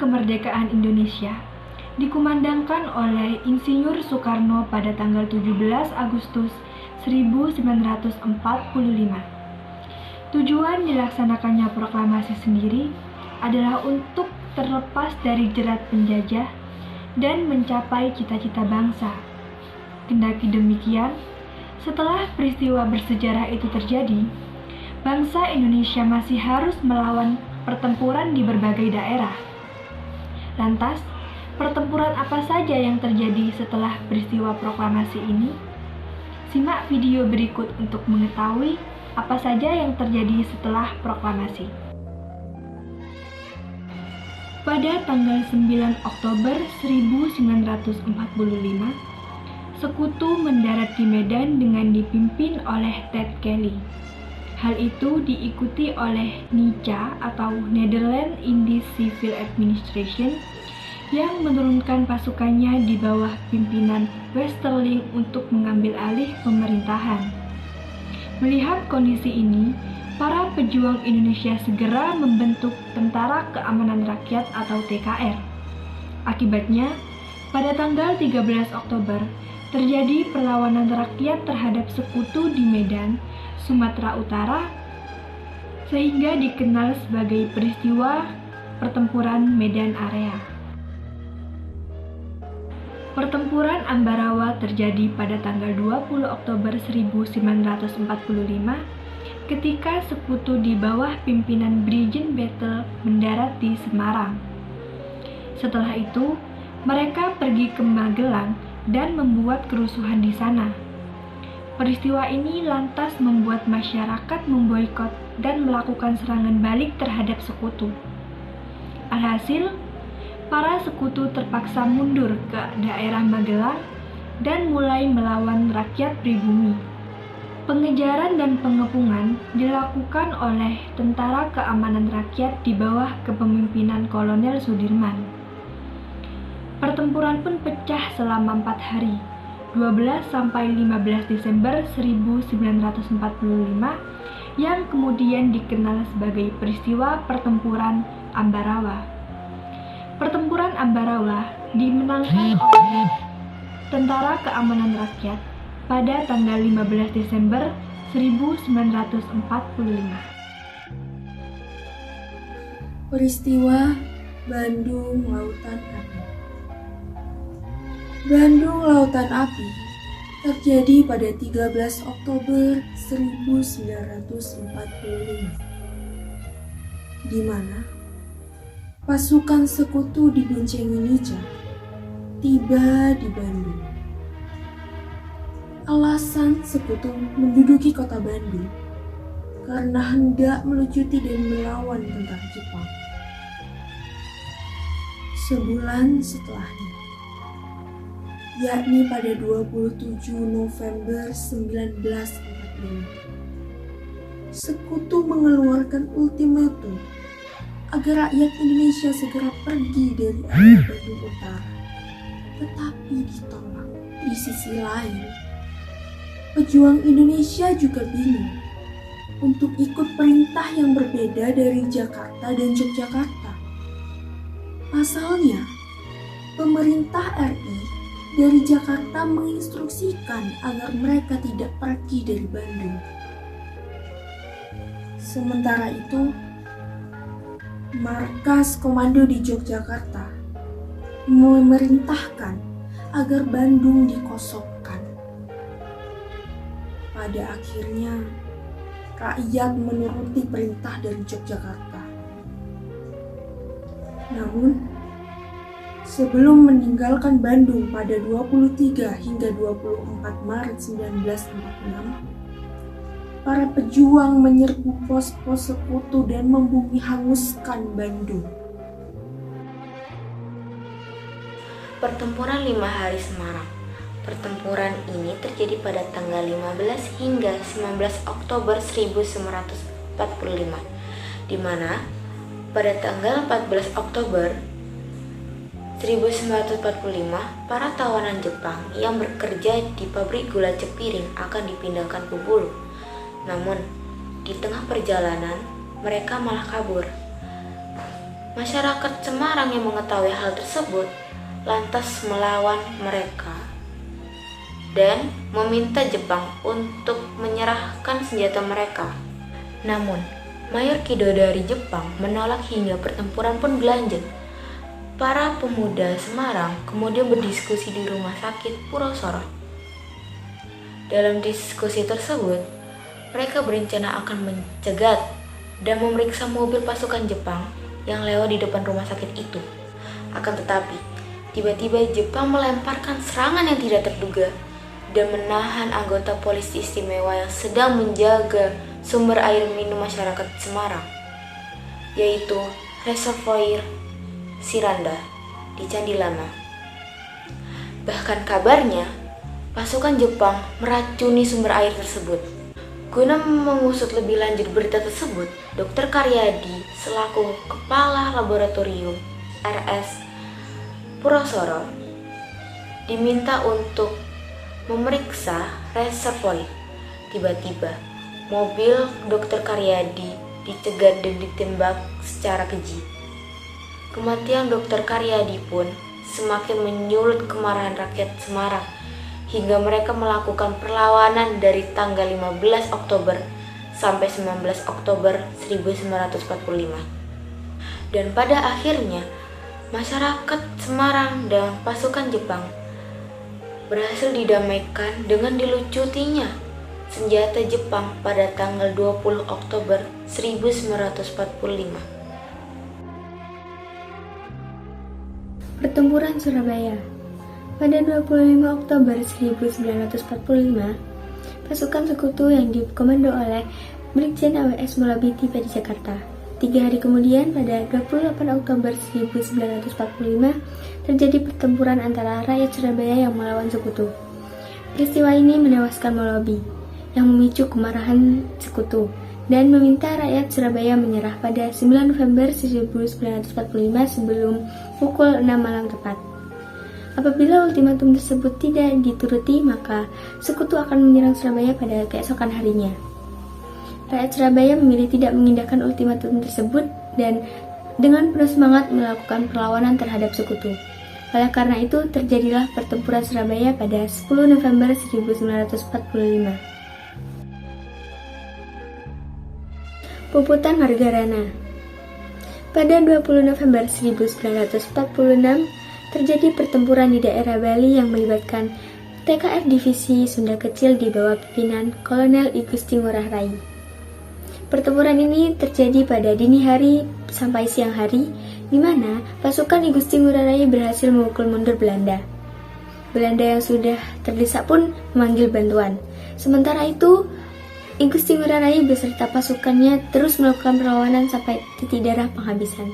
kemerdekaan Indonesia dikumandangkan oleh Insinyur Soekarno pada tanggal 17 Agustus 1945. Tujuan dilaksanakannya proklamasi sendiri adalah untuk terlepas dari jerat penjajah dan mencapai cita-cita bangsa. Kendati demikian, setelah peristiwa bersejarah itu terjadi, bangsa Indonesia masih harus melawan pertempuran di berbagai daerah. Lantas, pertempuran apa saja yang terjadi setelah peristiwa proklamasi ini? Simak video berikut untuk mengetahui apa saja yang terjadi setelah proklamasi. Pada tanggal 9 Oktober 1945, Sekutu mendarat di Medan dengan dipimpin oleh Ted Kelly. Hal itu diikuti oleh NICA atau Netherlands Indies Civil Administration yang menurunkan pasukannya di bawah pimpinan Westerling untuk mengambil alih pemerintahan. Melihat kondisi ini, para pejuang Indonesia segera membentuk Tentara Keamanan Rakyat atau TKR. Akibatnya, pada tanggal 13 Oktober, terjadi perlawanan rakyat terhadap Sekutu di Medan, Sumatera Utara, sehingga dikenal sebagai peristiwa Pertempuran Medan Area. Pertempuran Ambarawa terjadi pada tanggal 20 Oktober 1945 ketika Sekutu di bawah pimpinan Brigjen Bethel mendarat di Semarang. Setelah itu, mereka pergi ke Magelang dan membuat kerusuhan di sana. Peristiwa ini lantas membuat masyarakat memboikot dan melakukan serangan balik terhadap Sekutu. Alhasil, para Sekutu terpaksa mundur ke daerah Magelang dan mulai melawan rakyat pribumi. Pengejaran dan pengepungan dilakukan oleh Tentara Keamanan Rakyat di bawah kepemimpinan Kolonel Sudirman. Pertempuran pun pecah selama 4 hari, 12–15 Desember 1945, yang kemudian dikenal sebagai peristiwa Pertempuran Ambarawa. Pertempuran Ambarawa dimenangkan oleh Tentara Keamanan Rakyat pada tanggal 15 Desember 1945. Peristiwa Bandung Lautan Api. Bandung Lautan Api terjadi pada 13 Oktober 1945, di mana pasukan Sekutu diboncengi NICA tiba di Bandung. Alasan Sekutu menduduki kota Bandung karena hendak melucuti dan melawan tentara Jepang. Sebulan setelahnya, yakni pada 27 November 1945, Sekutu mengeluarkan ultimatum agar rakyat Indonesia segera pergi dari area Bandung Utara, tetapi ditolak. Di sisi lain, pejuang Indonesia juga bingung untuk ikut perintah yang berbeda dari Jakarta dan Yogyakarta. Pasalnya, pemerintah RI dari Jakarta menginstruksikan agar mereka tidak pergi dari Bandung. Sementara itu, markas komando di Yogyakarta memerintahkan agar Bandung dikosongkan. Pada akhirnya, rakyat menuruti perintah dari Yogyakarta. Namun, sebelum meninggalkan Bandung pada 23 hingga 24 Maret 1946, para pejuang menyerbu pos-pos Sekutu dan membumi hanguskan Bandung. Pertempuran 5 Hari Semarang. Pertempuran ini terjadi pada tanggal 15 hingga 19 Oktober 1945, di mana pada tanggal 14 Oktober 1945, para tawanan Jepang yang bekerja di pabrik gula Cepiring akan dipindahkan ke Bulu. Namun, di tengah perjalanan, mereka malah kabur. Masyarakat Semarang yang mengetahui hal tersebut lantas melawan mereka dan meminta Jepang untuk menyerahkan senjata mereka. Namun, Mayor Kido dari Jepang menolak hingga pertempuran pun berlanjut. Para pemuda Semarang kemudian berdiskusi di rumah sakit Purosoro. Dalam diskusi tersebut, mereka berencana akan mencegat dan memeriksa mobil pasukan Jepang yang lewat di depan rumah sakit itu. Akan tetapi, tiba-tiba Jepang melemparkan serangan yang tidak terduga dan menahan anggota polisi istimewa yang sedang menjaga sumber air minum masyarakat Semarang, yaitu reservoir Siranda di Candi Lama. Bahkan kabarnya, pasukan Jepang meracuni sumber air tersebut. Guna mengusut lebih lanjut berita tersebut, Dr. Karyadi selaku Kepala Laboratorium RS Purosoro diminta untuk memeriksa reservoir. Tiba-tiba, mobil Dr. Karyadi dicegat dan ditembak secara keji. Kematian Dr. Karyadi pun semakin menyulut kemarahan rakyat Semarang hingga mereka melakukan perlawanan dari tanggal 15 Oktober sampai 19 Oktober 1945. Dan pada akhirnya, masyarakat Semarang dan pasukan Jepang berhasil didamaikan dengan dilucutinya senjata Jepang pada tanggal 20 Oktober 1945. Pertempuran Surabaya. Pada 25 Oktober 1945, pasukan sekutu yang dikomando oleh Brigjen AWS Molabi tiba di Jakarta. 3 hari kemudian, pada 28 Oktober 1945, terjadi pertempuran antara rakyat Surabaya yang melawan sekutu. Peristiwa ini menewaskan Molabi, yang memicu kemarahan sekutu, dan meminta rakyat Surabaya menyerah pada 9 November 1945 sebelum pukul 6 malam tepat. Apabila ultimatum tersebut tidak dituruti, maka sekutu akan menyerang Surabaya pada keesokan harinya. Rakyat Surabaya memilih tidak mengindahkan ultimatum tersebut dan dengan penuh semangat melakukan perlawanan terhadap sekutu. Oleh karena itu, terjadilah pertempuran Surabaya pada 10 November 1945. Puputan Margarana. Pada 20 November 1946, terjadi pertempuran di daerah Bali yang melibatkan TKR Divisi Sunda Kecil di bawah pimpinan Kolonel I Gusti Ngurah Rai. Pertempuran ini terjadi pada dini hari sampai siang hari, di mana pasukan I Gusti Ngurah Rai berhasil memukul mundur Belanda. Belanda yang sudah terdesak pun memanggil bantuan. Sementara itu, I Gusti Ngurah Rai beserta pasukannya terus melakukan perlawanan sampai titik darah penghabisan.